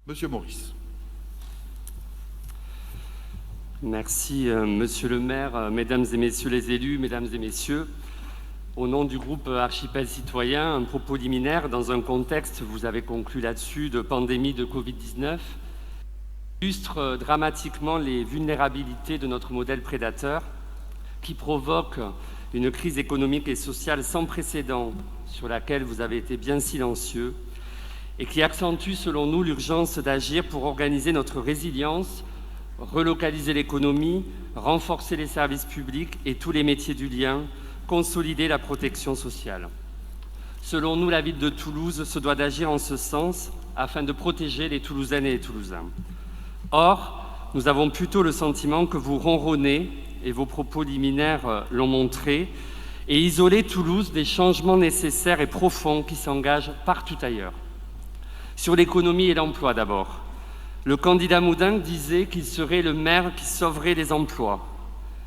Monsieur Maurice. Merci, Monsieur le maire, Mesdames et Messieurs les élus, Mesdames et Messieurs. Au nom du groupe Archipel Citoyen, un propos liminaire dans un contexte, vous avez conclu là-dessus, de pandémie de Covid-19, illustre dramatiquement les vulnérabilités de notre modèle prédateur qui provoque une crise économique et sociale sans précédent sur laquelle vous avez été bien silencieux et qui accentue, selon nous, l'urgence d'agir pour organiser notre résilience, relocaliser l'économie, renforcer les services publics et tous les métiers du lien, consolider la protection sociale. Selon nous, la ville de Toulouse se doit d'agir en ce sens afin de protéger les Toulousaines et les Toulousains. Or, nous avons plutôt le sentiment que vous ronronnez, et vos propos liminaires l'ont montré, et isolez Toulouse des changements nécessaires et profonds qui s'engagent partout ailleurs. Sur l'économie et l'emploi d'abord. Le candidat Moudinque disait qu'il serait le maire qui sauverait les emplois.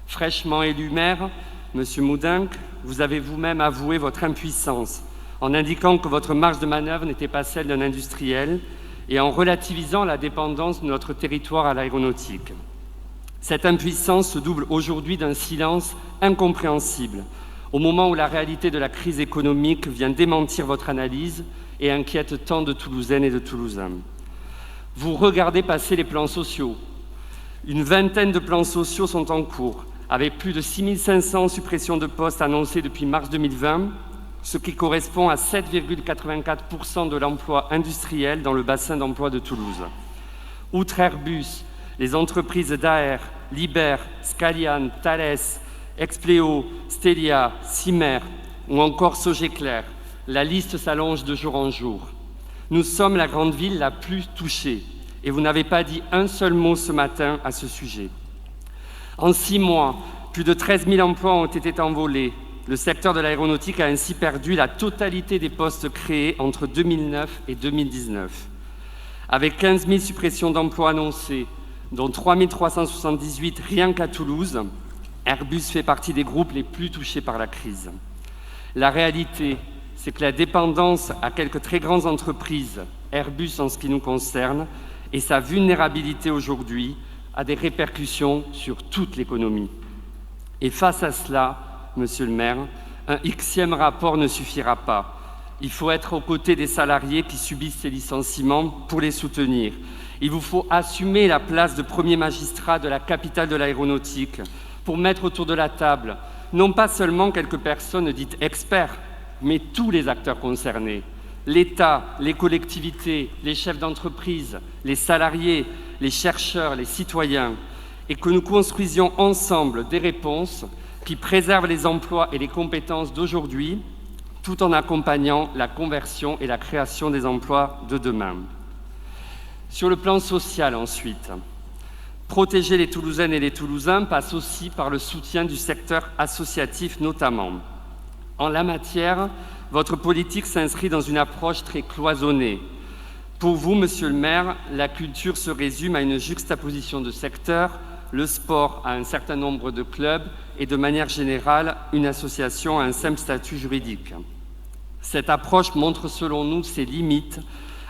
Fraîchement élu maire, Monsieur Moudinque, vous avez vous-même avoué votre impuissance en indiquant que votre marge de manœuvre n'était pas celle d'un industriel et en relativisant la dépendance de notre territoire à l'aéronautique. Cette impuissance se double aujourd'hui d'un silence incompréhensible, au moment où la réalité de la crise économique vient démentir votre analyse et inquiète tant de Toulousaines et de Toulousains. Vous regardez passer les plans sociaux. Une vingtaine de plans sociaux sont en cours, avec plus de 6500 suppressions de postes annoncées depuis mars 2020, ce qui correspond à 7,84% de l'emploi industriel dans le bassin d'emploi de Toulouse. Outre Airbus, les entreprises Daher, Liber, Scalian, Thales, Expleo, Stelia, Cimer ou encore Sogeclair, la liste s'allonge de jour en jour. Nous sommes la grande ville la plus touchée et vous n'avez pas dit un seul mot ce matin à ce sujet. En 6 mois, plus de 13 000 emplois ont été envolés. Le secteur de l'aéronautique a ainsi perdu la totalité des postes créés entre 2009 et 2019. Avec 15 000 suppressions d'emplois annoncées, dont 3 378 rien qu'à Toulouse, Airbus fait partie des groupes les plus touchés par la crise. La réalité, c'est que la dépendance à quelques très grandes entreprises, Airbus en ce qui nous concerne, et sa vulnérabilité aujourd'hui a des répercussions sur toute l'économie. Et face à cela, Monsieur le maire, un Xème rapport ne suffira pas. Il faut être aux côtés des salariés qui subissent ces licenciements pour les soutenir. Il vous faut assumer la place de premier magistrat de la capitale de l'aéronautique pour mettre autour de la table non pas seulement quelques personnes dites experts, mais tous les acteurs concernés, l'État, les collectivités, les chefs d'entreprise, les salariés, les chercheurs, les citoyens, et que nous construisions ensemble des réponses qui préservent les emplois et les compétences d'aujourd'hui, tout en accompagnant la conversion et la création des emplois de demain. Sur le plan social ensuite, protéger les Toulousaines et les Toulousains passe aussi par le soutien du secteur associatif notamment. En la matière, votre politique s'inscrit dans une approche très cloisonnée. Pour vous, Monsieur le maire, la culture se résume à une juxtaposition de secteurs, le sport à un certain nombre de clubs et de manière générale, une association à un simple statut juridique. Cette approche montre selon nous ses limites,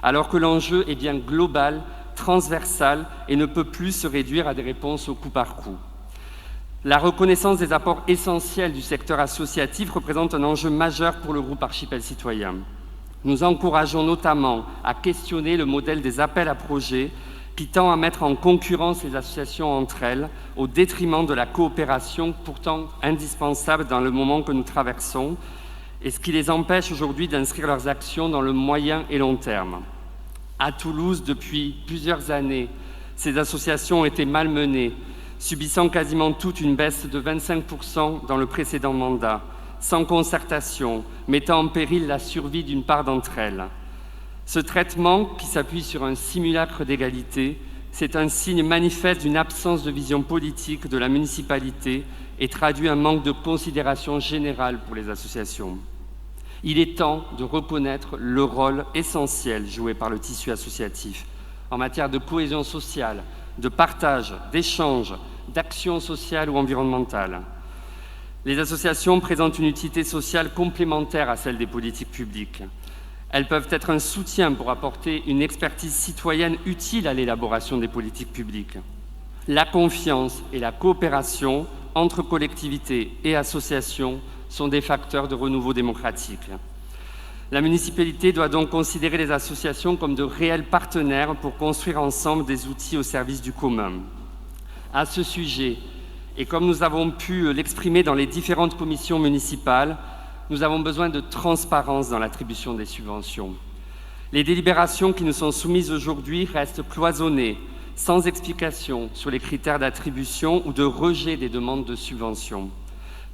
alors que l'enjeu est bien global, transversal et ne peut plus se réduire à des réponses au coup par coup. La reconnaissance des apports essentiels du secteur associatif représente un enjeu majeur pour le groupe Archipel Citoyen. Nous encourageons notamment à questionner le modèle des appels à projets qui tend à mettre en concurrence les associations entre elles au détriment de la coopération pourtant indispensable dans le moment que nous traversons et ce qui les empêche aujourd'hui d'inscrire leurs actions dans le moyen et long terme. À Toulouse, depuis plusieurs années, ces associations ont été malmenées, subissant quasiment toute une baisse de 25% dans le précédent mandat, sans concertation, mettant en péril la survie d'une part d'entre elles. Ce traitement, qui s'appuie sur un simulacre d'égalité, c'est un signe manifeste d'une absence de vision politique de la municipalité et traduit un manque de considération générale pour les associations. Il est temps de reconnaître le rôle essentiel joué par le tissu associatif en matière de cohésion sociale, de partage, d'échange, d'action sociale ou environnementale. Les associations présentent une utilité sociale complémentaire à celle des politiques publiques. Elles peuvent être un soutien pour apporter une expertise citoyenne utile à l'élaboration des politiques publiques. La confiance et la coopération entre collectivités et associations sont des facteurs de renouveau démocratique. La municipalité doit donc considérer les associations comme de réels partenaires pour construire ensemble des outils au service du commun. À ce sujet, et comme nous avons pu l'exprimer dans les différentes commissions municipales, nous avons besoin de transparence dans l'attribution des subventions. Les délibérations qui nous sont soumises aujourd'hui restent cloisonnées, sans explication sur les critères d'attribution ou de rejet des demandes de subventions.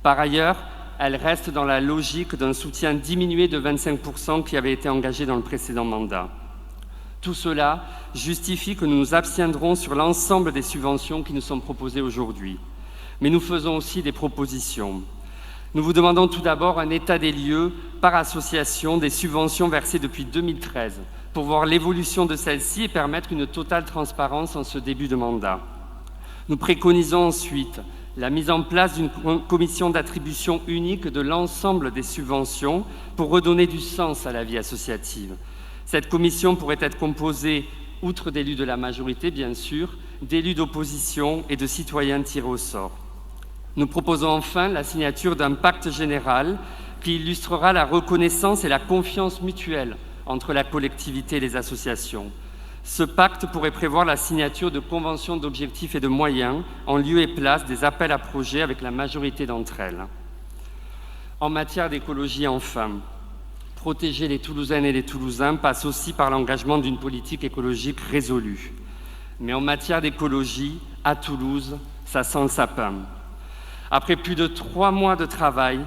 Par ailleurs, elles restent dans la logique d'un soutien diminué de 25% qui avait été engagé dans le précédent mandat. Tout cela justifie que nous nous abstiendrons sur l'ensemble des subventions qui nous sont proposées aujourd'hui. Mais nous faisons aussi des propositions. Nous vous demandons tout d'abord un état des lieux par association des subventions versées depuis 2013 pour voir l'évolution de celles-ci et permettre une totale transparence en ce début de mandat. Nous préconisons ensuite la mise en place d'une commission d'attribution unique de l'ensemble des subventions pour redonner du sens à la vie associative. Cette commission pourrait être composée, outre d'élus de la majorité bien sûr, d'élus d'opposition et de citoyens tirés au sort. Nous proposons enfin la signature d'un pacte général qui illustrera la reconnaissance et la confiance mutuelle entre la collectivité et les associations. Ce pacte pourrait prévoir la signature de conventions d'objectifs et de moyens en lieu et place des appels à projets avec la majorité d'entre elles. En matière d'écologie, enfin, protéger les Toulousaines et les Toulousains passe aussi par l'engagement d'une politique écologique résolue. Mais en matière d'écologie, à Toulouse, ça sent le sapin. Après plus de 3 mois de travail,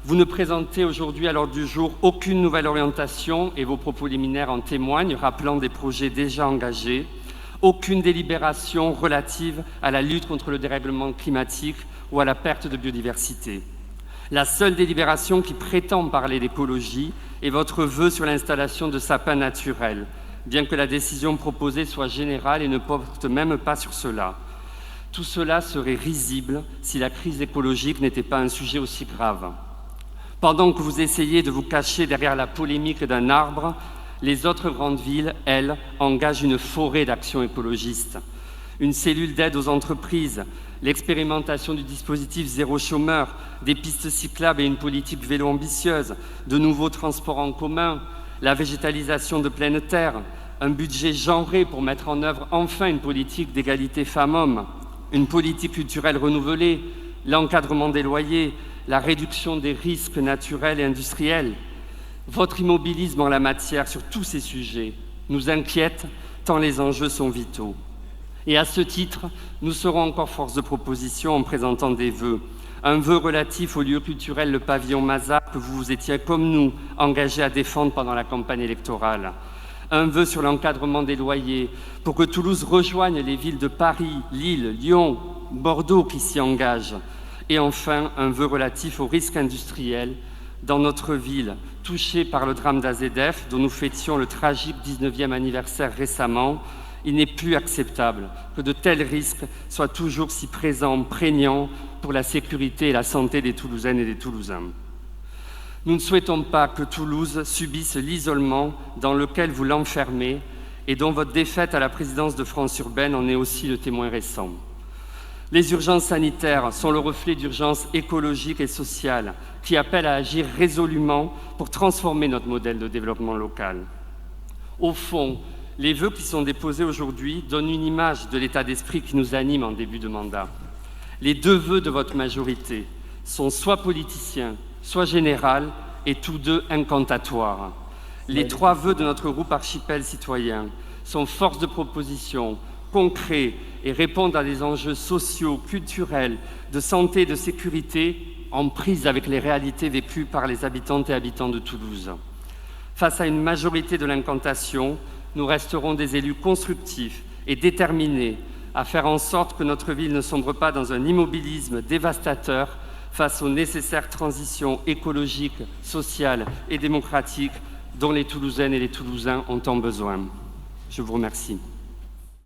vous ne présentez aujourd'hui à l'ordre du jour aucune nouvelle orientation, et vos propos liminaires en témoignent, rappelant des projets déjà engagés, aucune délibération relative à la lutte contre le dérèglement climatique ou à la perte de biodiversité. La seule délibération qui prétend parler d'écologie est votre vœu sur l'installation de sapins naturels, bien que la décision proposée soit générale et ne porte même pas sur cela. Tout cela serait risible si la crise écologique n'était pas un sujet aussi grave. Pendant que vous essayez de vous cacher derrière la polémique d'un arbre, les autres grandes villes, elles, engagent une forêt d'actions écologistes. Une cellule d'aide aux entreprises, l'expérimentation du dispositif zéro chômeur, des pistes cyclables et une politique vélo ambitieuse, de nouveaux transports en commun, la végétalisation de pleine terre, un budget genré pour mettre en œuvre enfin une politique d'égalité femmes-hommes, une politique culturelle renouvelée, l'encadrement des loyers, la réduction des risques naturels et industriels. Votre immobilisme en la matière sur tous ces sujets nous inquiète tant les enjeux sont vitaux. Et à ce titre, nous serons encore force de proposition en présentant des vœux. Un vœu relatif au lieu culturel Le Pavillon Mazas que vous vous étiez, comme nous, engagés à défendre pendant la campagne électorale. Un vœu sur l'encadrement des loyers pour que Toulouse rejoigne les villes de Paris, Lille, Lyon, Bordeaux qui s'y engagent. Et enfin, un vœu relatif aux risques industriels dans notre ville, touchée par le drame d'AZF, dont nous fêtions le tragique 19e anniversaire récemment. Il n'est plus acceptable que de tels risques soient toujours si présents, prégnants pour la sécurité et la santé des Toulousaines et des Toulousains. Nous ne souhaitons pas que Toulouse subisse l'isolement dans lequel vous l'enfermez et dont votre défaite à la présidence de France Urbaine en est aussi le témoin récent. Les urgences sanitaires sont le reflet d'urgences écologiques et sociales qui appellent à agir résolument pour transformer notre modèle de développement local. Au fond, les vœux qui sont déposés aujourd'hui donnent une image de l'état d'esprit qui nous anime en début de mandat. Les 2 vœux de votre majorité sont soit politiciens, soit généraux, et tous 2 incantatoires. Les 3 vœux de notre groupe Archipel Citoyen sont force de proposition, concrets et répondent à des enjeux sociaux, culturels, de santé et de sécurité en prise avec les réalités vécues par les habitantes et habitants de Toulouse. Face à une majorité de l'incantation, nous resterons des élus constructifs et déterminés à faire en sorte que notre ville ne sombre pas dans un immobilisme dévastateur face aux nécessaires transitions écologiques, sociales et démocratiques dont les Toulousaines et les Toulousains ont tant besoin. Je vous remercie.